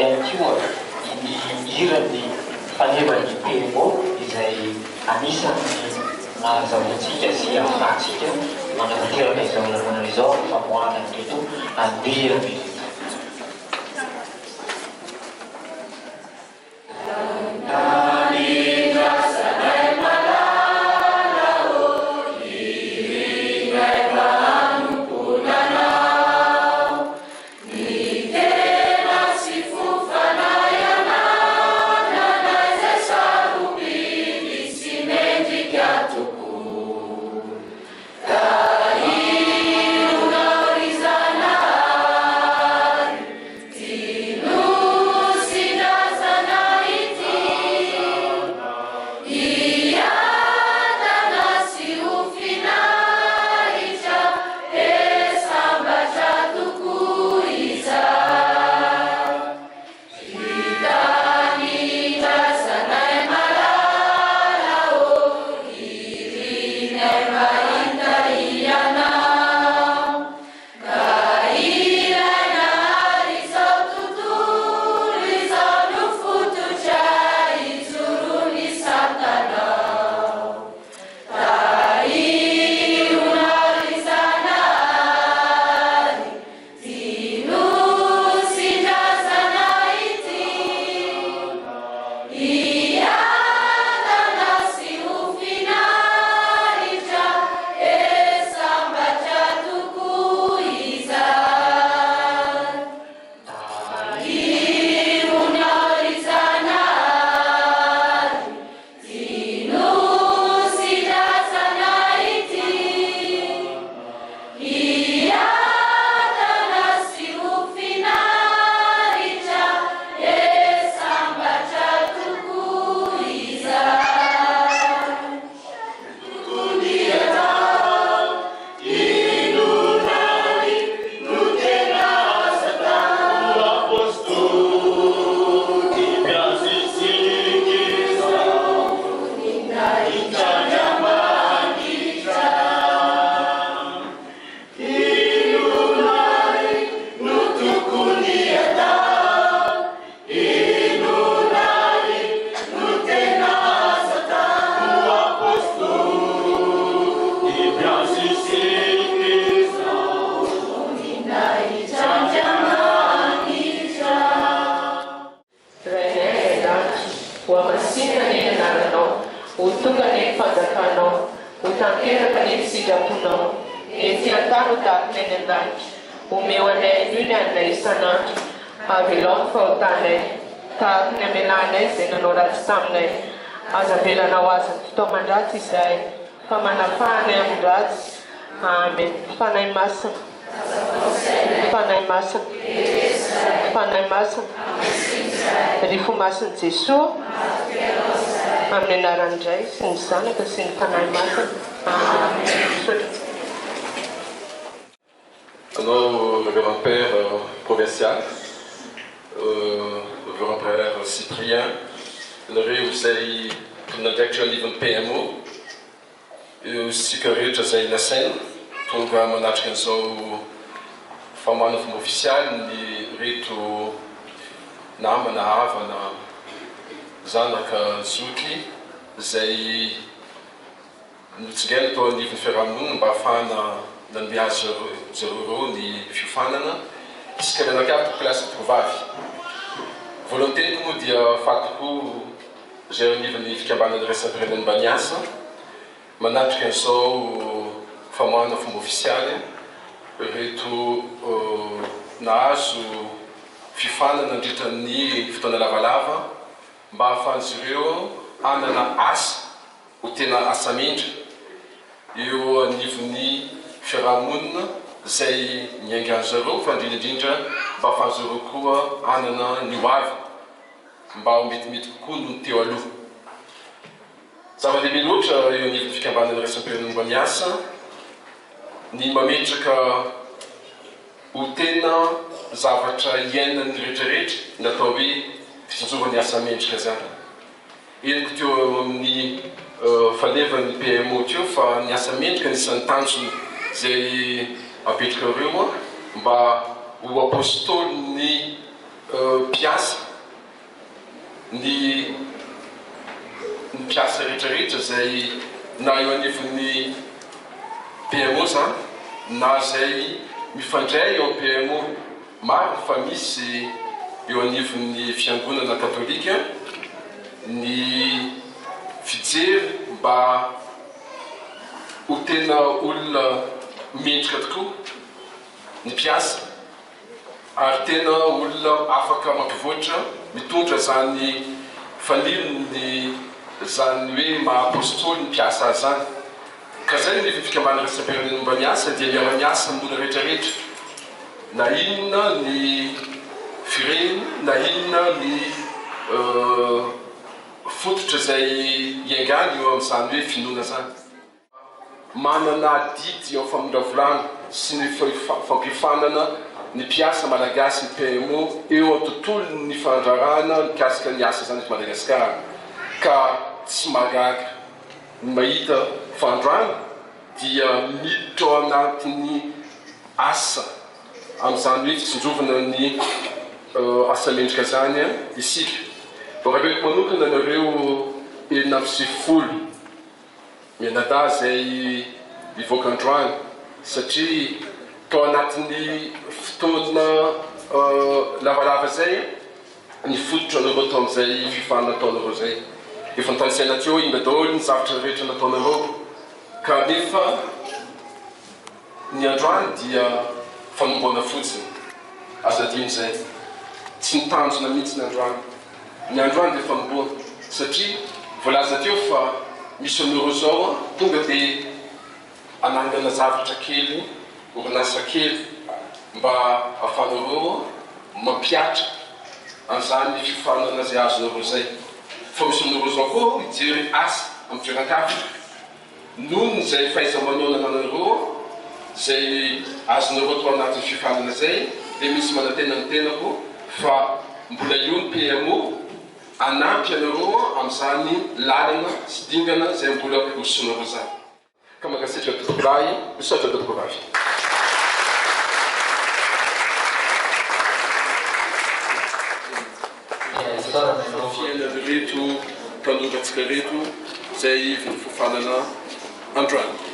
ihany koa ny hirany fanevany PMO izay anisan'ny mahazahoantsika sy ahafahantsika manatanteraka izao lalana izao famoahana an'ireto andirana ireto. Jesús, amém naranjai, sin sana que sin kanai masa. Alors, le grand-père provincial, le grand-père Cyprien, le réussi notre actuel niveau de PMO, et aussi que je suis la scène, donc à mon âge, formation officielle, ni rito namana havana zanaka zotry zay notsigela tao anivon'ny fiarahamonina mba ahafahana nandiazy zareo ny fiofanana isika nanakavy place tovavy volonté moa dia fatoko zay anivon'ny fikambanana resapirenany mba niasa manatrika an'izao famoahana fomba ofisialy reto nahazo fifanana nandritran'ny fotoana lavalava mba ahafahan'izy ireo hanana asa ho tena asa mindra eo anivon'ny fiarahamonina zay miainga an'zareo fa indrindraindrindra mba ahafahan'izy ireo koa hanana ny hoavy mba ho metimety kokoa no teo aloha zava-dehibe loatra eo anivon'ny fikambanana raisam-pirenena mba miasa ny mametraka ho tena zavatra iainan'ny rehetrarehetra natao hoe fitsinjovany asa mendrika zany eniko teo amin'ny falevan'ny PMO teo fa ny asa mendrika nisan'ny tanjony zay apetraka ireo mba ho apôstôly ny mpiasa ny mpiasa rehetrarehetra zay na eo anivon'ny PMO zany na zay mifandray eo amin'ny PMO maro fa misy eo anivon'ny fiangonana katolika ny fijery mba ho tena olona mendrika tokoa ny mpiasa ary tena olona afaka mampivoatra mitondra zany fanilony zany hoe maha-apôstôly ny mpiasa azy zany ka zay ny fikambanana resam-pirenena momba miasa dia miara-miasa amin'olona rehetrarehetra na inona ny fireny na inona ny fototra zay iangany eo amin'izany hoe finoana zany manana didy eo famondravolana sy ny fampifanana ny mpiasa malagasy ny PMO eo an-tontolo ny fandrarana mikasika ny asa zany eto Madagasikara ka tsy magaga ny mahita fandroana dia miditra ao anatin'ny asa amin'izany hoe fitsindrovana ny asa mendrika zany isika voarabeko manokana nareo 9 mianada zay mivoaka androany satria tao anatin'ny fotoana lavalava zay ny fototra anareo tao amin'izay fifana nataonareo zay efa nitanisaina teo inga daholo ny zavatra rehetra nataonareo ka nefa ny androany dia fanomboana fotsiny azadino zay tsy nitanjona mihitsy ny androany dia fanomboana satria voalaza teo fa misy anareo zao tonga dia anangana zavatra kely orinasa kely mba ahafanareo mampiatra an'izany fifanana zay azonareo zay fa misy anareo zao koa mijery asa amin'ny toeran-kafitra nohony zay fahaiza-manao nanareo zay azonareo atao anatin'ny fifanana zay dia misy manantena ny tenako fa mbola io ny PMO anampy anareo amin'izany lalana sy dingana zay mbola hosonareo zany ka mankasitraka tokoray misaotra tokoray fiainana reto tanora atsika reto zay fifanana androany